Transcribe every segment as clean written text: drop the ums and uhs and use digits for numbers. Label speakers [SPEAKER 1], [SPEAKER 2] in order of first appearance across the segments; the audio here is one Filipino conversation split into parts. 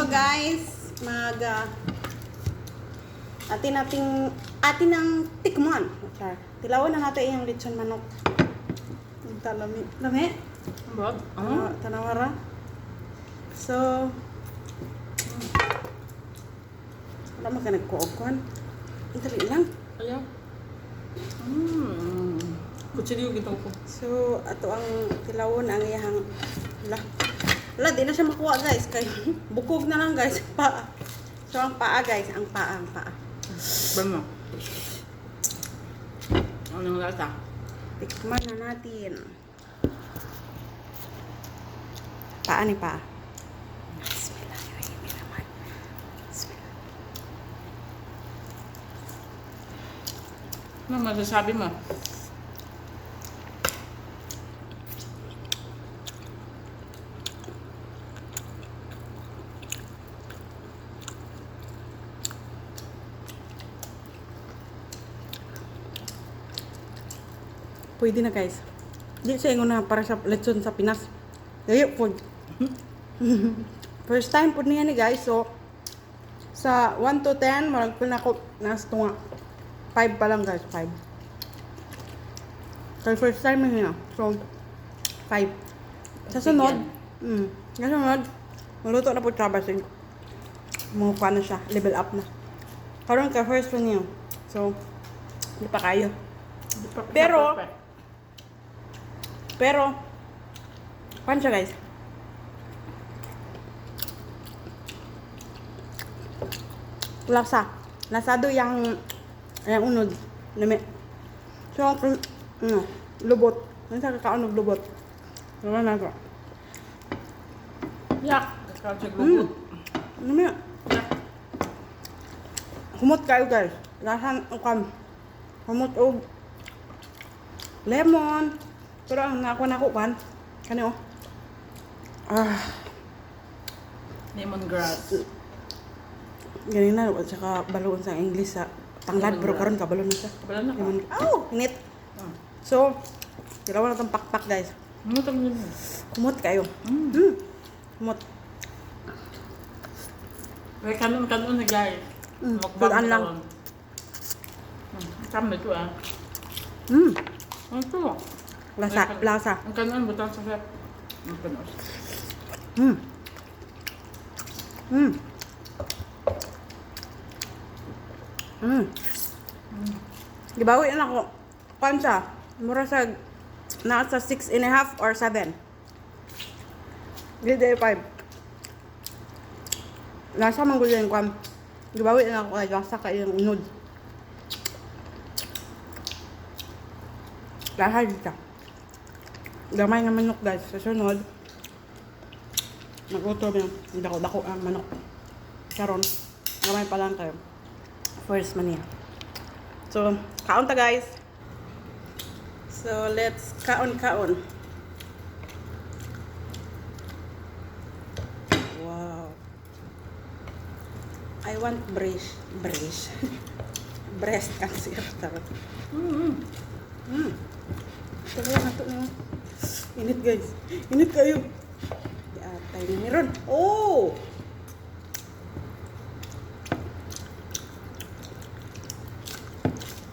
[SPEAKER 1] guys, atin ang tikman. Tilawan na natin yung lechon manok. Lami. Lami? Tanawara. So, wala man ka nagkuokon. Ang dali lang.
[SPEAKER 2] Ayaw. Kutsiliyo gito ko.
[SPEAKER 1] So, ato ang tilawon ang iyahang wala, di na siya makuha guys. Kaya bukog na lang guys. Paa. So, ang paa guys. Ang paa.
[SPEAKER 2] Bama. Anong lasa?
[SPEAKER 1] Tikman na natin. Paa ni paa. Bismillahirrahmanirrahim. Bismillah.
[SPEAKER 2] Ano masasabi mo?
[SPEAKER 1] Pwede na guys. Di sa ingon na para sa lechon sa Pinas. Dayo po. First time po niya ni guys. So, sa 1 to 10, marag po na ako nas tunga. 5 pa lang guys. 5. So, first time niya. So, 5. Sa sunod, sa sunod, maluto na po trabasing. Mukha na siya. Level up na. Karoon ka first one niya. So, hindi pa kayo. Pero, pan siya guys. Lasado yung unod. Nami. So, lubot. Ano sa kakaunog lubot? Diba na ito?
[SPEAKER 2] Yak. Kakaunog lubot.
[SPEAKER 1] Nami. Humot kayo guys. Lasan ukam. Humot og lemon. Pero ang nako kan. Kani oh.
[SPEAKER 2] Lemongrass.
[SPEAKER 1] Ganina at saka balon sa English sa tanglad pero karon ka balon na siya.
[SPEAKER 2] Balon na ka.
[SPEAKER 1] Init. So, dalawa na tong pakpak guys.
[SPEAKER 2] Mutang yun.
[SPEAKER 1] Kumot kayo. Kumot.
[SPEAKER 2] May kanon na guys.
[SPEAKER 1] Tulaan lang.
[SPEAKER 2] Kami ito Ano ito?
[SPEAKER 1] Lasa.
[SPEAKER 2] Ang kanon butang sa rep. Ang kanon.
[SPEAKER 1] Gibawi na ako. Pansa. Mura sa nasa 6.5 or 7. Grade 5. Lasa man gulo yung kwan. Gibawi na ako kay lasa ka yung unod. Lasa dito. Gamay nga manok guys. Sa sunod, nagluto mo yung dako-dako ang manok. Karon, gamay pa lang kayo. First man niya. So, kaon ta guys. So, let's kaon. Wow. I want breast cancer. Tarot. Sabi na ito na. Init guys. Init kayo. Di atay na meron. Oh!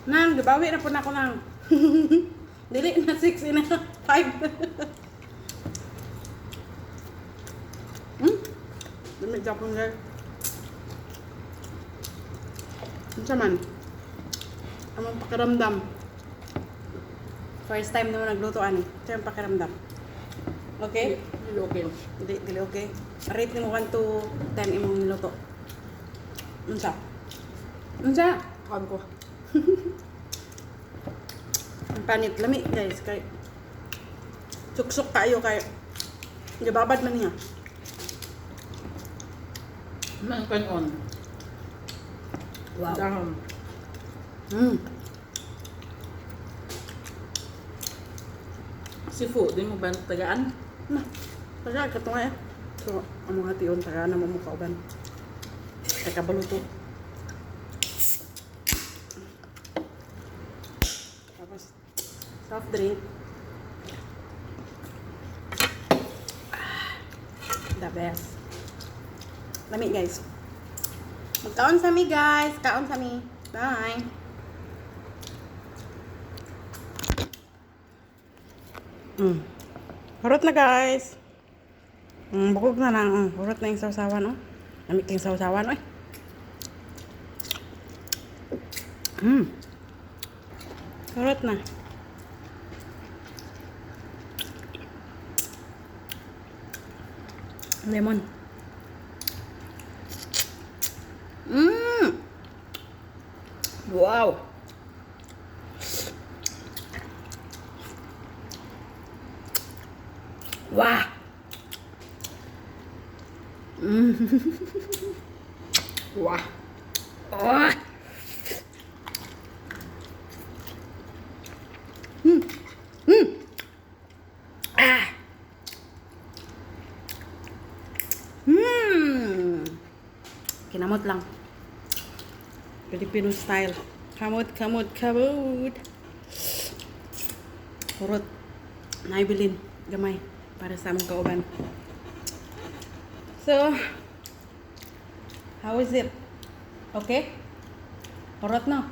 [SPEAKER 1] Nang, gabawi na po na ako nang. Dili na 6 na 5. Dami Japon guys. Ano man? Amang pakiramdam. First time naman naglutoan eh. Ito yung pakiramdam. Okay?
[SPEAKER 2] Dili okay.
[SPEAKER 1] Dili okay. Rate mo 1 to 10 imong niluto. Unsa?
[SPEAKER 2] Kaon ko.
[SPEAKER 1] Ang panit. Lami guys. Kay suksok kayo kay gababad man niya.
[SPEAKER 2] Ang kanon.
[SPEAKER 1] Wow.
[SPEAKER 2] Dahon. Sifu, di mo ba tagaan?
[SPEAKER 1] Taga katong eh. So, among hation taga na mo kauban. Kay kabaluto. Tapos soft drink. The best. Lami guys. Magkaon sa mi guys. Kaon sa mi. Bye. Hurot na guys. Bukog na lang. Hurot na yung sausawan, oh. Lamig yung sausawan, oh. Hurot na. Lemon. Wow. Wah. Wah. Oh. Ah. Kinamot lang. Filipino style. Kamot, kamot, kamot. Hurot. Naibilin. Gamay. Para sa among kauban. So, how is it? Okay? Hurot na.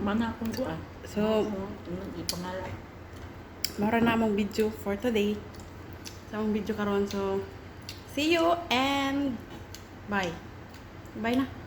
[SPEAKER 2] Mana akong kuha.
[SPEAKER 1] So,
[SPEAKER 2] Ipangalan.
[SPEAKER 1] mara na among video for today. Sa among video karon. So, see you and bye. Bye na.